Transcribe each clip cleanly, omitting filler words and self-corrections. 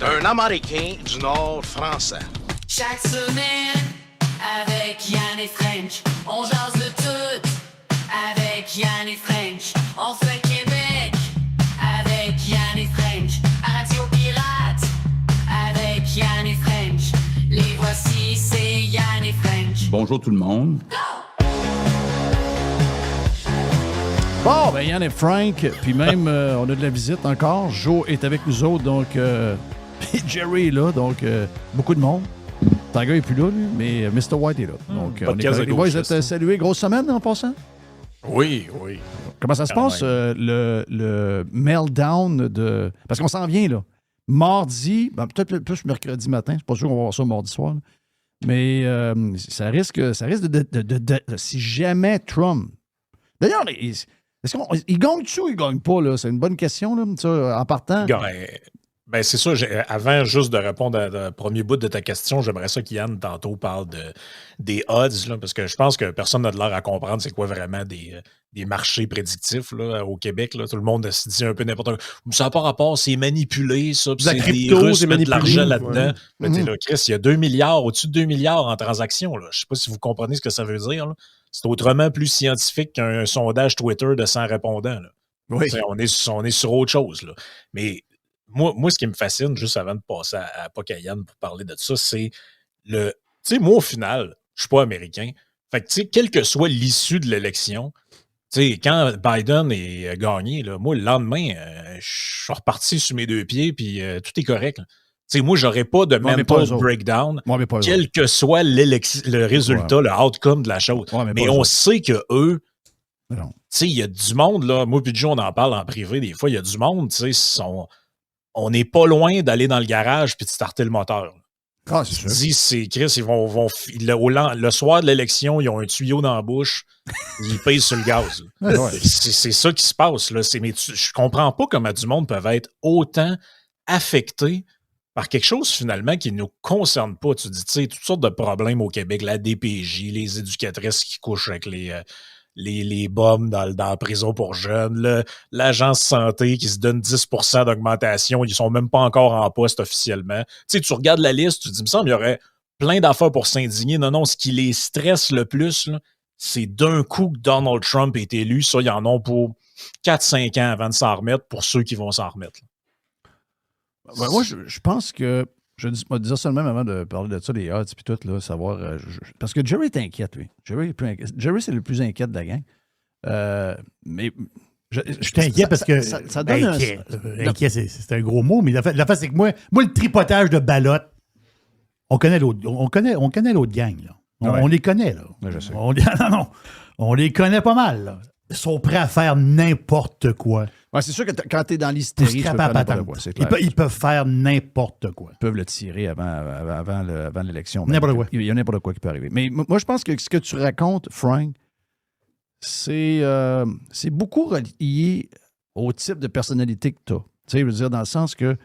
Un Américain du Nord français. Chaque semaine, avec Yann et French, on jase de tout. Avec Yann et French, on fait Québec. Avec Yann et French, à Radio Pirate. Avec Yann et French, les voici, c'est Yann et French. Bonjour tout le monde. Bon, ben Yann et Frank, puis même, on a de la visite encore. Joe est avec nous autres, donc Jerry est là, donc beaucoup de monde. Tiger est plus là, lui, mais Mr. White est là. Donc, on est correct. Les boys, vous êtes salués. Grosse semaine en passant? Oui. Comment ça se passe, le meltdown de... Parce qu'on s'en vient, là. Mardi, ben, peut-être plus mercredi matin, c'est pas sûr qu'on va voir ça mardi soir, là. Mais ça risque de si jamais Trump... D'ailleurs, il gagne-tu ou il gagne pas, là? C'est une bonne question, là, ça, en partant. Ben c'est ça. Avant juste de répondre au premier bout de ta question, j'aimerais ça qu'Yann, tantôt, parle des odds, là, parce que je pense que personne n'a de l'air à comprendre c'est quoi vraiment des marchés prédictifs là, au Québec. Là. Tout le monde se dit un peu n'importe quoi. Ça n'a pas rapport, c'est manipulé, ça. La c'est crypto, des Russes c'est mettent de l'argent manipulé, là-dedans. ouais. Mais là, Chris, il y a 2 milliards, au-dessus de 2 milliards en transactions. Là. Je ne sais pas si vous comprenez ce que ça veut dire. Là. C'est autrement plus scientifique qu'un sondage Twitter de 100 répondants. Là. Oui. On est sur autre chose. Là. Mais moi, ce qui me fascine, juste avant de passer à Yann pour parler de ça, c'est tu sais, moi, au final, je suis pas américain. Fait que, tu sais, quelle que soit l'issue de l'élection, tu sais, quand Biden est gagné, là, moi, le lendemain, je suis reparti sur mes deux pieds, puis tout est correct. Tu sais, moi, j'aurais pas de mental breakdown, quel que soit le résultat, le outcome de la chose. Mais on sait que eux, tu sais, il y a du monde, là, moi puis Joe, on en parle en privé des fois, il y a du monde, tu sais, on n'est pas loin d'aller dans le garage puis de starter le moteur. Ah, c'est sûr. Dis, c'est Chris, ils vont le soir de l'élection, ils ont un tuyau dans la bouche, ils pèsent sur le gaz. C'est ça qui se passe. Là. Mais je comprends pas comment du monde peut être autant affecté par quelque chose finalement qui ne nous concerne pas. Tu dis, tu sais, toutes sortes de problèmes au Québec, la DPJ, les éducatrices qui couchent avec les bombes dans la prison pour jeunes, l'agence santé qui se donne 10% d'augmentation, ils sont même pas encore en poste officiellement. Tu sais, tu regardes la liste, tu te dis, il me semble qu'il y aurait plein d'affaires pour s'indigner. Non, ce qui les stresse le plus, là, c'est d'un coup que Donald Trump est élu. Ça, ils en ont pour 4-5 ans avant de s'en remettre, pour ceux qui vont s'en remettre. Ben, moi, je pense que je vais dire ça même avant de parler de ça, les odds et tout, là, savoir. Parce que Jerry est inquiète, lui. Jerry, c'est le plus inquiet de la gang. Mais. Je t'inquiète parce que. Ça donne inquiet, c'est un gros mot, mais la fait, c'est que moi, le tripotage de ballotte, on connaît l'autre gang, là. On les connaît, là. Ouais, je sais. On les connaît pas mal, là. Ils sont prêts à faire n'importe quoi. Ouais, c'est sûr que quand tu es dans l'hystérie, tu peux faire n'importe quoi. C'est clair. Ils peuvent faire n'importe quoi. Ils peuvent le tirer avant l'élection. N'importe quoi. Il y a n'importe quoi qui peut arriver. Mais moi, je pense que ce que tu racontes, Frank, c'est beaucoup relié au type de personnalité que tu as. Tu sais, je veux dire, dans le sens que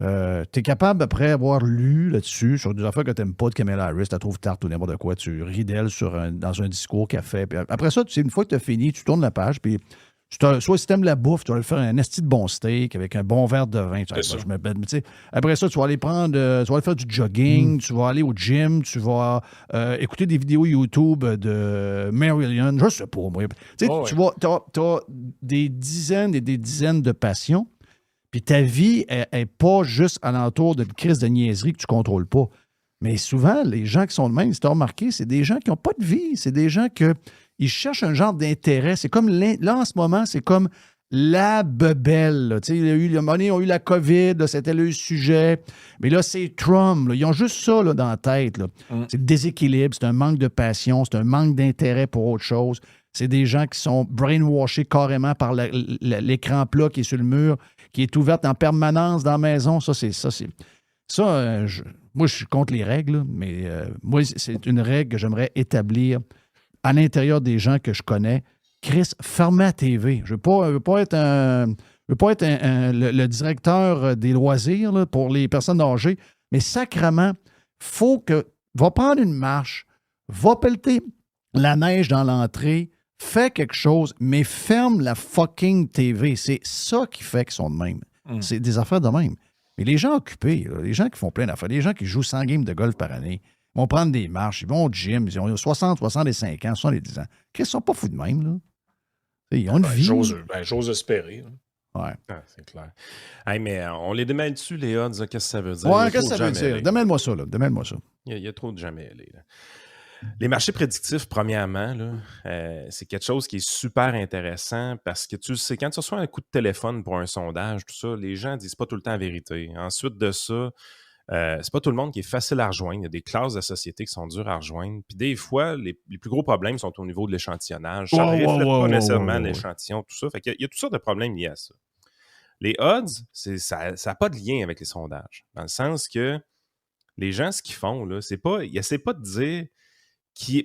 tu es capable, après avoir lu là-dessus, sur des affaires que tu n'aimes pas de Kamala Harris, tu la trouves tarte ou n'importe quoi, tu ris d'elle dans un discours qu'elle fait. Puis après ça, une fois que tu as fini, tu tournes la page, puis soit si tu aimes la bouffe, tu vas aller faire un esti de bon steak avec un bon verre de vin. Après ça, tu vas aller faire du jogging, tu vas aller au gym, tu vas écouter des vidéos YouTube de Marilyn, je sais pas moi. Tu as des dizaines et des dizaines de passions. Puis ta vie n'est pas juste alentour d'une crise de niaiserie que tu ne contrôles pas. Mais souvent, les gens qui sont de même, si tu as remarqué, c'est des gens qui n'ont pas de vie. C'est des gens qui cherchent un genre d'intérêt. C'est comme là, en ce moment, c'est comme la bebelle. Il y a eu la COVID, là, c'était le sujet. Mais là, c'est Trump. Là. Ils ont juste ça là, dans la tête. Là. C'est le déséquilibre, c'est un manque de passion, c'est un manque d'intérêt pour autre chose. C'est des gens qui sont brainwashés carrément par l'écran plat qui est sur le mur, qui est ouverte en permanence dans la maison. Moi, je suis contre les règles, mais moi, c'est une règle que j'aimerais établir à l'intérieur des gens que je connais. Chris, fermez la TV. Je veux pas être le directeur des loisirs là, pour les personnes âgées, mais sacrément, va prendre une marche, va pelleter la neige dans l'entrée, fais quelque chose, mais ferme la fucking TV. C'est ça qui fait qu'ils sont de même. C'est des affaires de même. Mais les gens occupés, là, les gens qui font plein d'affaires, les gens qui jouent 100 games de golf par année, vont prendre des marches, ils vont au gym, ils ont 60, 65 ans, 70 ans. Ils ne sont pas fous de même, là. Ils ont une vie. J'ose espérer. Hein. Ouais. Ah, c'est clair. Hey, mais on les démêle dessus, les odds, qu'est-ce que ça veut dire? Ouais, qu'est-ce que ça veut dire? Demande-moi ça, là. Demande-moi ça. Il y a trop de jamais aller. Là. Les marchés prédictifs, premièrement, là, c'est quelque chose qui est super intéressant parce que tu le sais, quand tu reçois un coup de téléphone pour un sondage, tout ça, les gens ne disent pas tout le temps la vérité. Ensuite de ça, c'est pas tout le monde qui est facile à rejoindre. Il y a des classes de société qui sont dures à rejoindre. Puis des fois, les plus gros problèmes sont au niveau de l'échantillonnage. Ça ne reflète pas nécessairement l'échantillon, tout ça. Fait qu'il y a toutes sortes de problèmes liés à ça. Les odds, ça n'a pas de lien avec les sondages. Dans le sens que les gens, ce qu'ils font, là, ils n'essaient pas de dire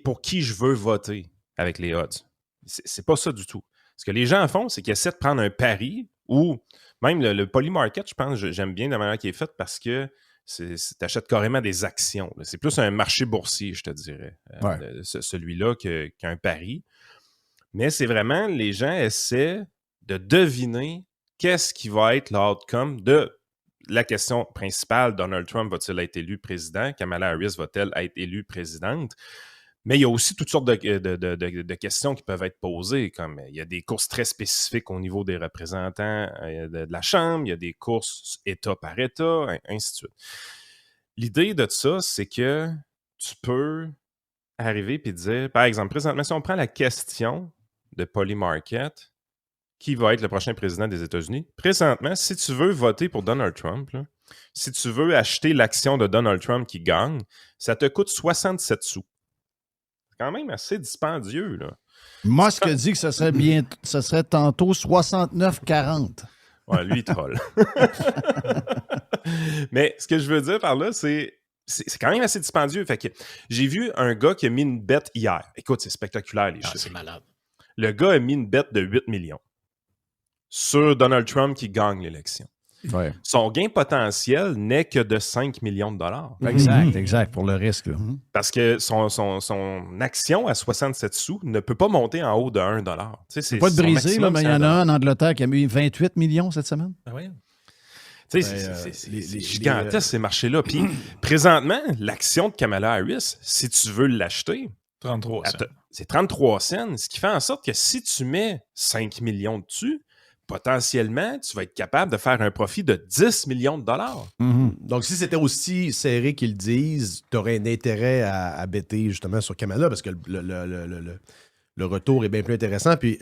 pour qui je veux voter avec les odds. C'est pas ça du tout. Ce que les gens font, c'est qu'ils essaient de prendre un pari ou même le polymarket, je pense, j'aime bien la manière qui est faite parce que tu achètes carrément des actions. Là. C'est plus un marché boursier, je te dirais, celui-là qu'un pari. Mais c'est vraiment, les gens essaient de deviner qu'est-ce qui va être l'outcome de la question principale. Donald Trump va-t-il être élu président? Kamala Harris va-t-elle être élue présidente? Mais il y a aussi toutes sortes de questions qui peuvent être posées, comme il y a des courses très spécifiques au niveau des représentants de la Chambre, il y a des courses État par État, ainsi de suite. L'idée de ça, c'est que tu peux arriver et dire, par exemple, présentement, si on prend la question de Polymarket, qui va être le prochain président des États-Unis, présentement, si tu veux voter pour Donald Trump, là, si tu veux acheter l'action de Donald Trump qui gagne, ça te coûte 67 sous. C'est quand même assez dispendieux, là. Musk a dit que ça serait tantôt 69,40. Ouais, lui, il troll. Mais ce que je veux dire par là, c'est quand même assez dispendieux. Fait que j'ai vu un gars qui a mis une bête hier. Écoute, c'est spectaculaire, les chiffres. C'est malade. Le gars a mis une bête de 8 millions sur Donald Trump qui gagne l'élection. Ouais. Son gain potentiel n'est que de 5 millions de dollars. Exact, pour le risque. Là. Parce que son action à 67 sous ne peut pas monter en haut de 1 dollar. Tu sais, c'est pas de briser, là, mais il y en a un en Angleterre qui a mis 28 millions cette semaine. Ah oui. Tu sais, c'est gigantesque, ces marchés-là. Puis, présentement, l'action de Kamala Harris, si tu veux l'acheter, 33 cents. C'est 33 cents, ce qui fait en sorte que si tu mets 5 millions dessus, potentiellement, tu vas être capable de faire un profit de 10 millions de dollars. Donc, si c'était aussi serré qu'ils disent, tu aurais un intérêt à bêter justement sur Kamala parce que le retour est bien plus intéressant. Puis,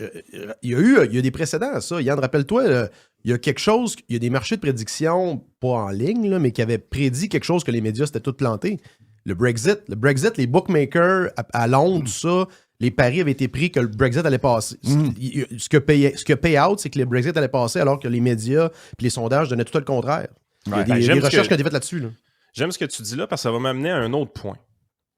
il y a des précédents à ça. Yann, rappelle-toi, il y a quelque chose, il y a des marchés de prédiction, pas en ligne, là, mais qui avaient prédit quelque chose que les médias s'étaient tous plantés. Le Brexit, les bookmakers à Londres, tout ça, les paris avaient été pris que le Brexit allait passer. Ce que pay out, c'est que le Brexit allait passer alors que les médias et les sondages donnaient tout le contraire. Il y a des recherches qui ont été faites là-dessus. Là. J'aime ce que tu dis là parce que ça va m'amener à un autre point.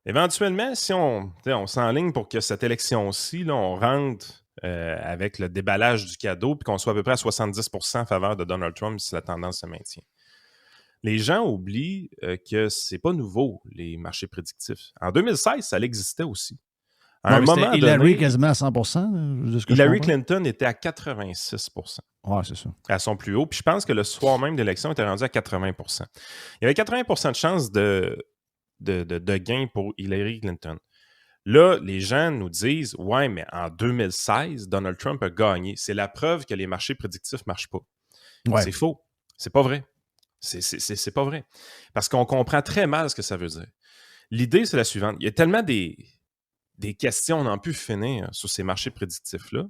Éventuellement, si on s'enligne pour que cette élection-ci, là, on rentre avec le déballage du cadeau puis qu'on soit à peu près à 70% en faveur de Donald Trump si la tendance se maintient. Les gens oublient que c'est pas nouveau, les marchés prédictifs. En 2016, ça existait aussi. À un moment Hillary donné, quasiment à 100%. Hillary Clinton était à 86%. Ouais, c'est ça. À son plus haut. Puis je pense que le soir même de l'élection, il était rendu à 80%. Il y avait 80% de chances de gain pour Hillary Clinton. Là, les gens nous disent « Ouais, mais en 2016, Donald Trump a gagné. » C'est la preuve que les marchés prédictifs ne marchent pas. Ouais. C'est faux. C'est pas vrai. C'est pas vrai. Parce qu'on comprend très mal ce que ça veut dire. L'idée, c'est la suivante. Il y a tellement des questions, on n'en peut finir sur ces marchés prédictifs-là,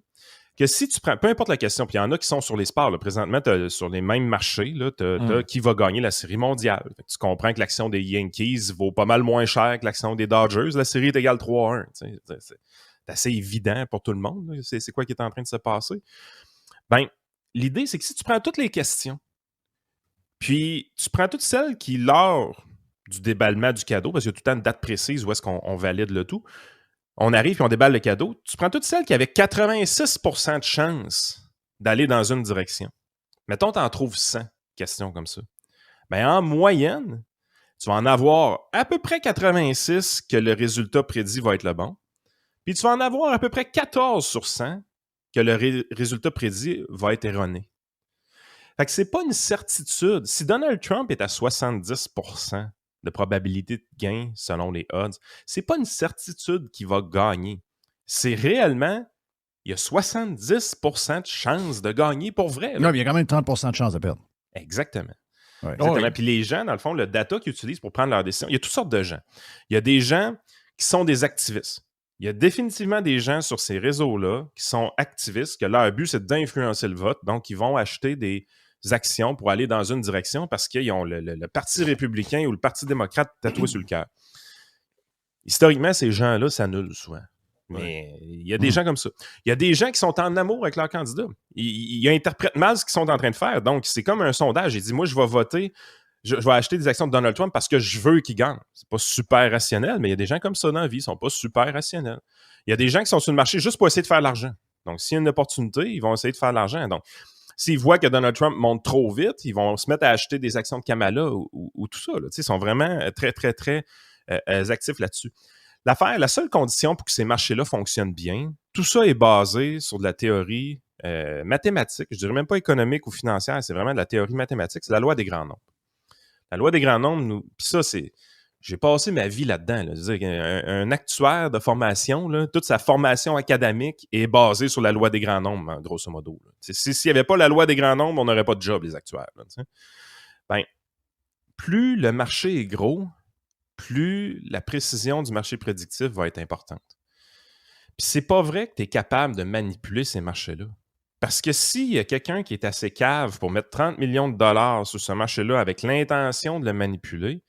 que si tu prends, peu importe la question, puis il y en a qui sont sur les sports, là, présentement, sur les mêmes marchés, tu as qui va gagner la série mondiale. Tu comprends que l'action des Yankees vaut pas mal moins cher que l'action des Dodgers. La série est égale 3-1. C'est assez évident pour tout le monde. Là. C'est quoi qui est en train de se passer? Ben, l'idée, c'est que si tu prends toutes les questions, puis tu prends toutes celles qui, lors du déballement du cadeau, parce qu'il y a tout le temps une date précise où est-ce qu'on valide le tout, on arrive et on déballe le cadeau, tu prends toutes celles qui avaient 86% de chance d'aller dans une direction. Mettons, tu en trouves 100 questions comme ça. Bien, en moyenne, tu vas en avoir à peu près 86 que le résultat prédit va être le bon. Puis tu vas en avoir à peu près 14 sur 100 que le résultat prédit va être erroné. Fait que c'est pas une certitude. Si Donald Trump est à 70% de probabilité de gain selon les odds, c'est pas une certitude qu'il va gagner. C'est réellement, il y a 70% de chances de gagner pour vrai. là. Non, mais il y a quand même 30% de chance de perdre. Exactement. Ouais. Exactement. Puis les gens, dans le fond, le data qu'ils utilisent pour prendre leurs décisions, il y a toutes sortes de gens. Il y a des gens qui sont des activistes. Il y a définitivement des gens sur ces réseaux-là qui sont activistes, que leur but, c'est d'influencer le vote. Donc, ils vont acheter des actions pour aller dans une direction parce qu'ils ont le Parti républicain ou le Parti démocrate tatoué sur le cœur. Historiquement, ces gens-là s'annulent souvent. Mais il y a des gens comme ça. Il y a des gens qui sont en amour avec leur candidat. Ils interprètent mal ce qu'ils sont en train de faire. Donc, c'est comme un sondage. Ils disent, moi, je vais voter, je vais acheter des actions de Donald Trump parce que je veux qu'il gagne. C'est pas super rationnel, mais il y a des gens comme ça dans la vie. Ils sont pas super rationnels. Il y a des gens qui sont sur le marché juste pour essayer de faire de l'argent. Donc, s'il y a une opportunité, ils vont essayer de faire de l'argent. Donc, s'ils voient que Donald Trump monte trop vite, ils vont se mettre à acheter des actions de Kamala ou tout ça. Là. Ils sont vraiment très, très, très actifs là-dessus. La seule condition pour que ces marchés-là fonctionnent bien, tout ça est basé sur de la théorie mathématique, je dirais même pas économique ou financière, c'est vraiment de la théorie mathématique, c'est la loi des grands nombres. La loi des grands nombres, puis ça, c'est... J'ai passé ma vie là-dedans. Là. Je veux dire, un actuaire de formation, là, toute sa formation académique est basée sur la loi des grands nombres, hein, grosso modo. S'il n'y avait pas la loi des grands nombres, on n'aurait pas de job, les actuaires. Là, ben, plus le marché est gros, plus la précision du marché prédictif va être importante. Puis c'est pas vrai que tu es capable de manipuler ces marchés-là. Parce que s'il y a quelqu'un qui est assez cave pour mettre 30 millions de dollars sur ce marché-là avec l'intention de le manipuler,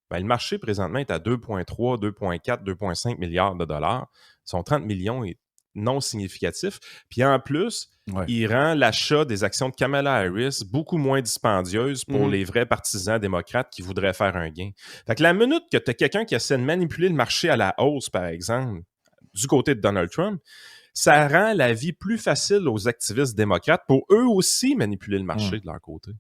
ben, le marché présentement est à 2,3, 2,4, 2,5 milliards de dollars. Son 30 millions est non significatif. Puis en plus, il rend l'achat des actions de Kamala Harris beaucoup moins dispendieuse pour les vrais partisans démocrates qui voudraient faire un gain. Fait que la minute que tu as quelqu'un qui essaie de manipuler le marché à la hausse, par exemple, du côté de Donald Trump, ça rend la vie plus facile aux activistes démocrates pour eux aussi manipuler le marché de leur côté.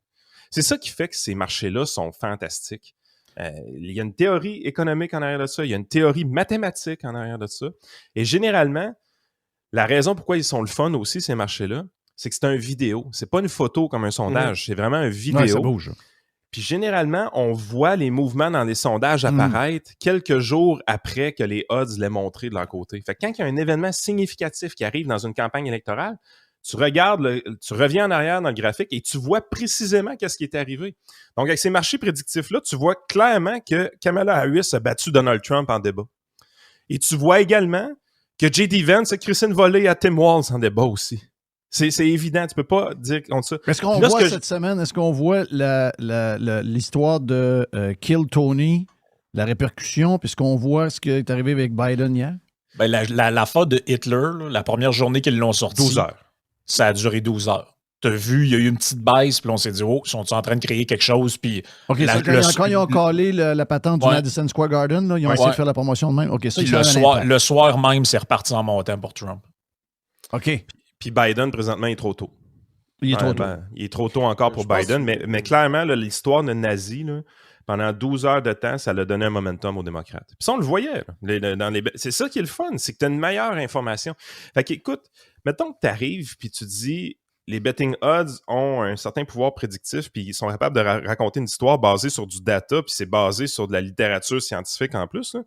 C'est ça qui fait que ces marchés-là sont fantastiques. Il y a une théorie économique en arrière de ça, il y a une théorie mathématique en arrière de ça. Et généralement, la raison pourquoi ils sont le fun aussi, ces marchés-là, c'est que c'est un vidéo. C'est pas une photo comme un sondage, c'est vraiment un vidéo. Ouais, ça bouge. Puis généralement, on voit les mouvements dans les sondages apparaître quelques jours après que les odds l'aient montré de leur côté. Fait que quand il y a un événement significatif qui arrive dans une campagne électorale, tu regardes, tu reviens en arrière dans le graphique et tu vois précisément qu'est-ce qui est arrivé. Donc, avec ces marchés prédictifs-là, tu vois clairement que Kamala Harris a battu Donald Trump en débat. Et tu vois également que J.D. Vance a crissé une volée à Tim Walz en débat aussi. C'est évident, tu peux pas dire contre ça. Est-ce qu'on voit cette semaine, est-ce qu'on voit l'histoire de Kill Tony, la répercussion, puisqu'on voit ce qui est arrivé avec Biden hier? Ben, l'affaire de Hitler, là, la première journée qu'ils l'ont sorti, 12 heures. Ça a duré 12 heures. T'as vu, il y a eu une petite baisse, puis on s'est dit, oh, ils sont en train de créer quelque chose, puis... OK, quand ils ont collé la patente du Madison Square Garden, là, ils ont essayé de faire la promotion de même. OK, ça, le soir même, c'est reparti en montant pour Trump. OK. Puis Biden, présentement, il est trop tôt. Il est trop tôt. Il est trop tôt encore pour Biden, mais clairement, là, l'histoire de nazi, là, pendant 12 heures de temps, ça a donné un momentum aux démocrates. Puis ça, on le voyait. Là, c'est ça qui est le fun, c'est que tu as une meilleure information. Fait qu'écoute, mettons que tu arrives puis tu dis les betting odds ont un certain pouvoir prédictif puis ils sont capables de raconter une histoire basée sur du data puis c'est basé sur de la littérature scientifique en plus. Là.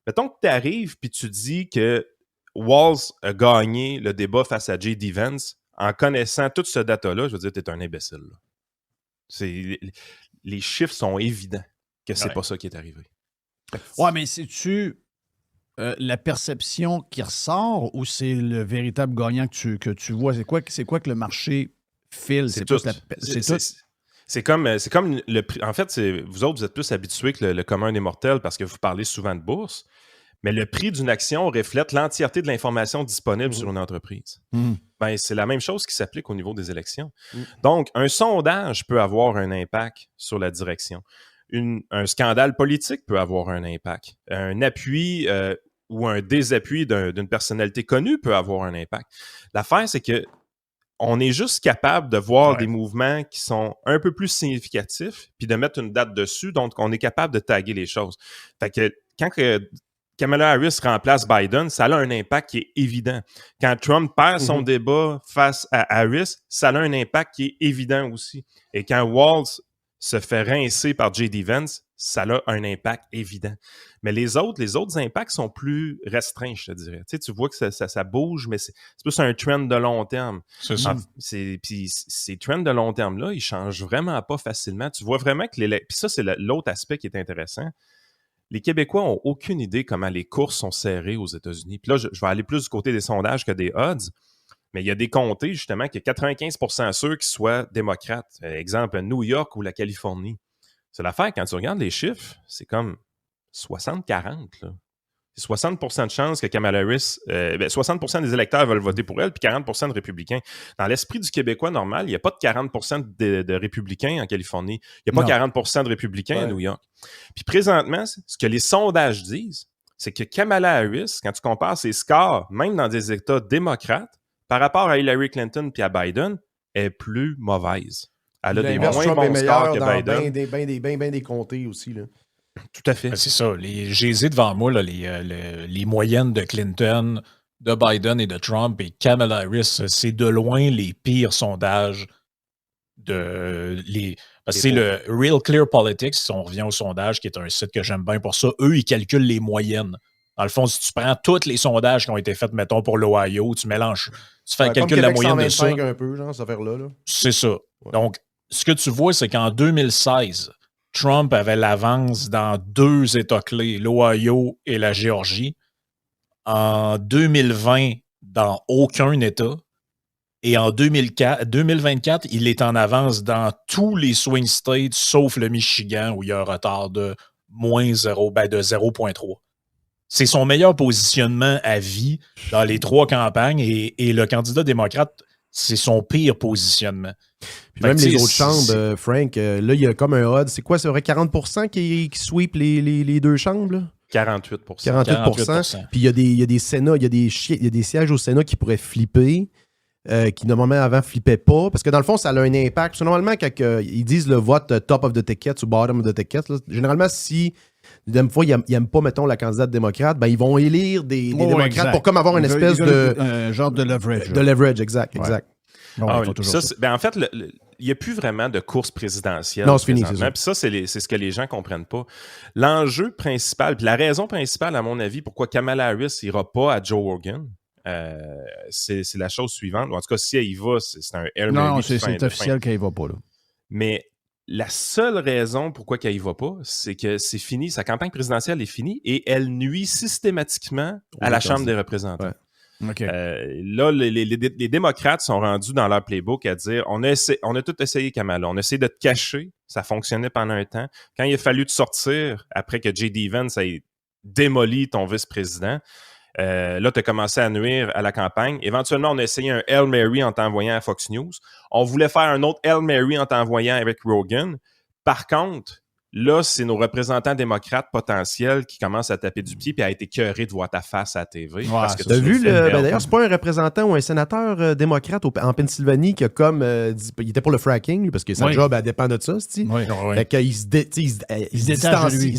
Mettons que tu arrives puis tu dis que Walz a gagné le débat face à J.D. Vance en connaissant tout ce data-là, je veux dire, tu es un imbécile. Là. Les chiffres sont évidents que c'est pas ça qui est arrivé. Ouais, mais c'est-tu la perception qui ressort ou c'est le véritable gagnant que tu vois? C'est quoi que le marché file? C'est tout. C'est comme le prix. En fait, vous autres, vous êtes plus habitués que le commun des mortels parce que vous parlez souvent de bourse. Mais le prix d'une action reflète l'entièreté de l'information disponible sur une entreprise. Ben, c'est la même chose qui s'applique au niveau des élections. Donc, un sondage peut avoir un impact sur la direction. Un scandale politique peut avoir un impact. Un appui ou un désappui d'une personnalité connue peut avoir un impact. L'affaire, c'est que on est juste capable de voir des mouvements qui sont un peu plus significatifs puis de mettre une date dessus. Donc, on est capable de taguer les choses. Fait que quand Kamala Harris remplace Biden, ça a un impact qui est évident. Quand Trump perd son débat face à Harris, ça a un impact qui est évident aussi. Et quand Walz se fait rincer par J.D. Vance, ça a un impact évident. Mais les autres impacts sont plus restreints, je te dirais. Tu sais, tu vois que ça bouge, mais c'est plus un trend de long terme. C'est ça. Puis ces trends de long terme-là, ils changent vraiment pas facilement. Tu vois vraiment que puis ça, c'est l'autre aspect qui est intéressant. Les Québécois n'ont aucune idée comment les courses sont serrées aux États-Unis. Puis là, je vais aller plus du côté des sondages que des odds. Mais il y a des comtés, justement, que 95% sûrs qu'ils soient démocrates. Exemple, New York ou la Californie. C'est l'affaire, quand tu regardes les chiffres, c'est comme 60-40. Là. C'est 60% de chances que Kamala Harris... 60% des électeurs veulent voter pour elle, puis 40% de républicains. Dans l'esprit du Québécois normal, il n'y a pas de 40% de républicains en Californie. Il n'y a pas 40% de républicains à New York. Puis présentement, ce que les sondages disent, c'est que Kamala Harris, quand tu compares ses scores, même dans des États démocrates, par rapport à Hillary Clinton puis à Biden, est plus mauvaise. Elle a des moins Trump est bons meilleur scores que dans Biden. ben des comtés aussi. Là. Tout à fait. C'est ça. J'ai devant moi là, les moyennes de Clinton, de Biden et de Trump et Kamala Harris. C'est de loin les pires sondages c'est le Real Clear Politics, si on revient au sondage, qui est un site que j'aime bien pour ça. Eux, ils calculent les moyennes. Dans le fond, si tu prends tous les sondages qui ont été faits, mettons, pour l'Ohio, tu mélanges, tu fais un calcul de la moyenne de ça. un peu, genre, cette affaire-là. Là. C'est ça. Ouais. Donc, ce que tu vois, c'est qu'en 2016, Trump avait l'avance dans 2 États clés, l'Ohio et la Géorgie. En 2020, dans aucun État. Et en 2024, il est en avance dans tous les swing states, sauf le Michigan, où il y a un retard de moins 0, de 0,3. C'est son meilleur positionnement à vie dans les 3 campagnes et le candidat démocrate, c'est son pire positionnement. Puis même les autres chambres, Frank, là, il y a comme un odd. C'est quoi, c'est vrai 40% qui sweep les 2 chambres? Là? 48%. 48%. Puis il y a des Sénats, il y a des sièges au Sénat qui pourraient flipper. Qui normalement avant flippaient pas, parce que dans le fond, ça a un impact. Parce que normalement, quand ils disent le vote top of the ticket ou bottom of the ticket, là, généralement, si des fois, ils n'aiment pas, mettons, la candidate démocrate, ben, ils vont élire des démocrates exact. pour comme avoir une espèce de... Un genre de leverage. De leverage, exact. En fait, il n'y a plus vraiment de course présidentielle. Non, c'est fini, c'est ça. Puis ça, c'est ce que les gens ne comprennent pas. L'enjeu principal, puis la raison principale, à mon avis, pourquoi Kamala Harris n'ira pas à Joe Rogan, c'est la chose suivante. En tout cas, si elle y va, c'est un Hail Mary. Non, c'est officiel qu'elle y va pas. Là. Mais la seule raison pourquoi qu'elle y va pas, c'est que c'est fini. Sa campagne présidentielle est finie et elle nuit systématiquement à la Chambre des représentants. Ouais. Okay. Là, les démocrates sont rendus dans leur playbook à dire on a tout essayé, Kamala. On a essayé de te cacher. Ça fonctionnait pendant un temps. Quand il a fallu te sortir, après que J.D. Vance ait démoli ton vice-président, là, tu as commencé à nuire à la campagne. Éventuellement, on a essayé un Hail Mary en t'envoyant à Fox News. On voulait faire un autre Hail Mary en t'envoyant avec Rogan. Par contre, là, c'est nos représentants démocrates potentiels qui commencent à taper du pied et à être écœurés de voir ta face à la TV. Parce que tu as vu, d'ailleurs, c'est pas un représentant ou un sénateur démocrate en Pennsylvanie qui a comme dit, il était pour le fracking, parce que sa job, elle dépend de ça, Fait qu'il se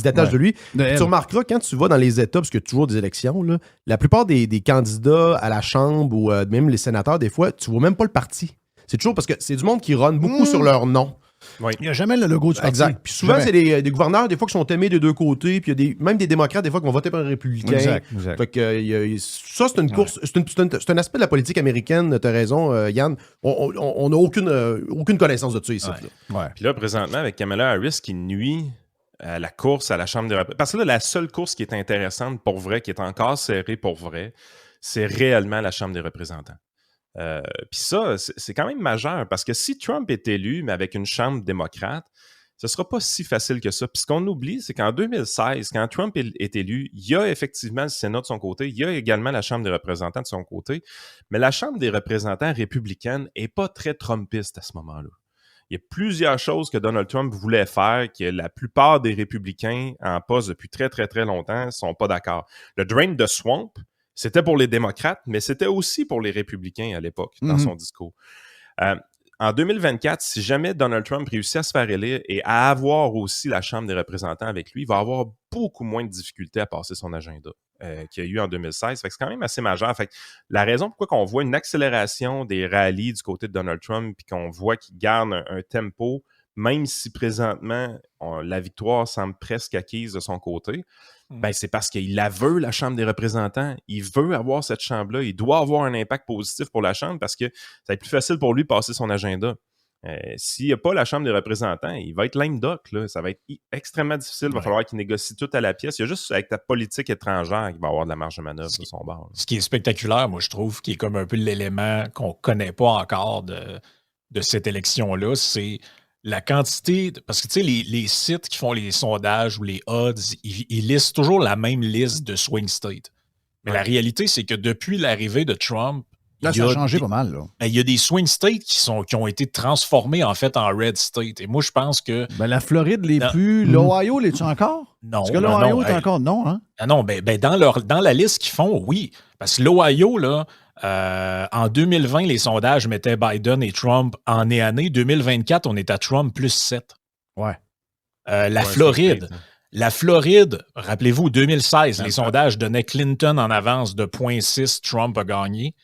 détache de lui. Tu remarqueras, quand tu vas dans les États, parce qu'il y a toujours des élections, là, la plupart des candidats à la Chambre ou même les sénateurs, des fois, tu vois même pas le parti. C'est toujours parce que c'est du monde qui run beaucoup sur leur nom. Oui. Il n'y a jamais le logo du parti. Exact. Puis souvent, c'est des gouverneurs, des fois, qui sont aimés des deux côtés, puis il y a même des démocrates, des fois, qui vont voter pour un républicain. Exact. Fait que, ça, c'est une course, c'est un aspect de la politique américaine, tu as raison, Yann. On n'a aucune connaissance de ça ici. Puis là, présentement, avec Kamala Harris qui nuit à la course à la Chambre des représentants. Parce que là, la seule course qui est intéressante pour vrai, qui est encore serrée pour vrai, c'est réellement la Chambre des représentants. Puis ça, c'est quand même majeur, parce que si Trump est élu, mais avec une chambre démocrate, ce ne sera pas si facile que ça. Puis ce qu'on oublie, c'est qu'en 2016, quand Trump est élu, il y a effectivement le Sénat de son côté, il y a également la Chambre des représentants de son côté, mais la Chambre des représentants républicaine n'est pas très trumpiste à ce moment-là. Il y a plusieurs choses que Donald Trump voulait faire que la plupart des républicains en poste depuis très, très, très longtemps ne sont pas d'accord. Le Drain the Swamp, c'était pour les démocrates, mais c'était aussi pour les républicains à l'époque, dans son discours. en 2024, si jamais Donald Trump réussit à se faire élire et à avoir aussi la Chambre des représentants avec lui, il va avoir beaucoup moins de difficultés à passer son agenda qu'il y a eu en 2016. Fait que c'est quand même assez majeur. Fait que la raison pourquoi on voit une accélération des rallyes du côté de Donald Trump puis qu'on voit qu'il garde un tempo, même si présentement la victoire semble presque acquise de son côté, ben c'est parce qu'il la veut, la Chambre des représentants. Il veut avoir cette Chambre-là. Il doit avoir un impact positif pour la Chambre parce que ça va être plus facile pour lui de passer son agenda. S'il n'y a pas la Chambre des représentants, il va être lame duck. Là. Ça va être extrêmement difficile. Il va falloir qu'il négocie tout à la pièce. Il y a juste avec ta politique étrangère qu'il va avoir de la marge de manœuvre de son bord. Là. Ce qui est spectaculaire, moi, je trouve, qui est comme un peu l'élément qu'on ne connaît pas encore de cette élection-là, c'est la quantité, parce que tu sais, les sites qui font les sondages ou les odds, ils listent toujours la même liste de swing states. Mais la réalité, c'est que depuis l'arrivée de Trump, Là, ça a changé pas mal. Là. Ben, il y a des swing states qui ont été transformés en fait en red state. Et moi, je pense que... Ben, la Floride l'est plus. L'Ohio l'est-tu encore? Non. Est-ce que l'Ohio est encore? Non, hein? Ah non, dans la liste qu'ils font, oui. Parce que l'Ohio, là, en 2020, les sondages mettaient Biden et Trump en année. 2024, on est à Trump plus 7. Ouais. La Floride, rappelez-vous, 2016, les sondages donnaient Clinton en avance de 0,6, Trump a gagné.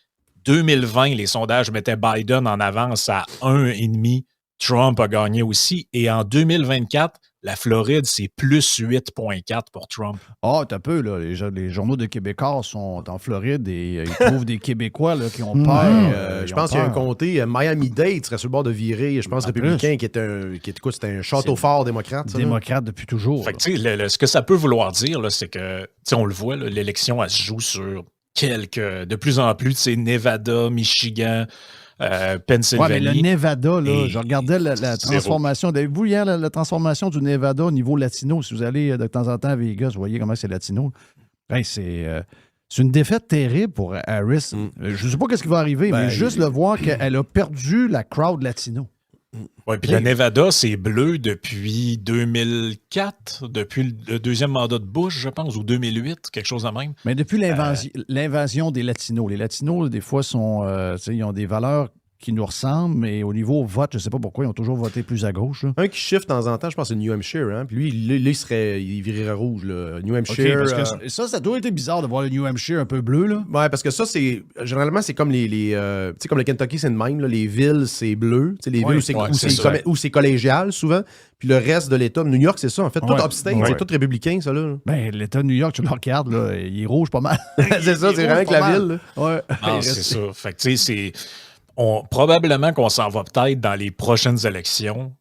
2020, les sondages mettaient Biden en avance à 1,5, Trump a gagné aussi. Et en 2024, la Floride, c'est plus 8,4 pour Trump. Ah, t'as peu, là. Les journaux de Québécois sont en Floride et ils trouvent des Québécois là, qui ont peur. Je pense qu'il y a un comté, Miami-Dade serait sur le bord de virer, je pense, républicain, qui est quoi, c'était un château fort démocrate. Ça, démocrate depuis toujours. Fait que, ce que ça peut vouloir dire, là, c'est que, on le voit, là, l'élection, elle se joue sur de plus en plus, c'est Nevada, Michigan, Pennsylvanie. Ouais, mais le Nevada, là, je regardais la transformation. Avez-vous hier la transformation du Nevada au niveau latino? Si vous allez de temps en temps à Vegas, vous voyez comment c'est latino. Hey, c'est une défaite terrible pour Harris. Je ne sais pas ce qui va arriver, mais juste le voir qu'elle a perdu la crowd latino. Oui, puis le Nevada, c'est bleu depuis 2004, depuis le deuxième mandat de Bush, je pense, ou 2008, quelque chose de même. Mais depuis l'invasion des Latinos. Les Latinos, des fois, ils ont des valeurs qui nous ressemblent, mais au niveau vote, je ne sais pas pourquoi, ils ont toujours voté plus à gauche. Là. Un qui shift de temps en temps, je pense, c'est New Hampshire. Hein? Puis lui, il virerait rouge. Là. New Hampshire. Okay, parce que ça doit être bizarre de voir le New Hampshire un peu bleu. Là. Ouais, parce que ça, généralement, c'est comme tu sais, comme le Kentucky, c'est le même. Là, les villes, c'est bleu. Les villes où c'est collégial, souvent. Puis le reste de l'État, New York, c'est ça. En fait, tout upstate, c'est tout républicain, ça. Là. Ben, l'État de New York, tu le regardes, là, il est rouge pas mal. C'est ça, c'est vraiment que la ville. Là. Ouais. Ah, c'est ça. Fait que, tu sais, probablement qu'on s'en va peut-être dans les prochaines élections.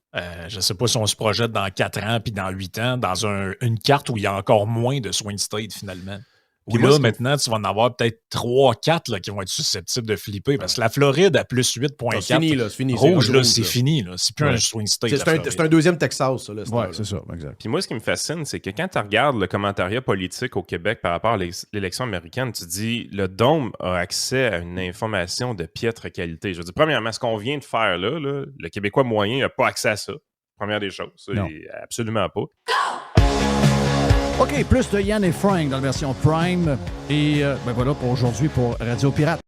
Je ne sais pas si on se projette dans 4 ans puis dans 8 ans dans une carte où il y a encore moins de swing state finalement. Puis là, maintenant, tu vas en avoir peut-être 3-4 qui vont être susceptibles de flipper parce que la Floride a plus 8,4. C'est fini, là. C'est fini. Rouge, là, c'est fini. Là. C'est plus un swing state. C'est un deuxième Texas, ça. Là, c'est ça, exact. Puis moi, ce qui me fascine, c'est que quand tu regardes le commentariat politique au Québec par rapport à l'élection américaine, tu dis le Dôme a accès à une information de piètre qualité. Je veux dire, premièrement, ce qu'on vient de faire là, le Québécois moyen n'a pas accès à ça. Première des choses. Absolument pas. OK, plus de Yann et Frank dans la version Prime. Et voilà pour aujourd'hui pour Radio Pirate.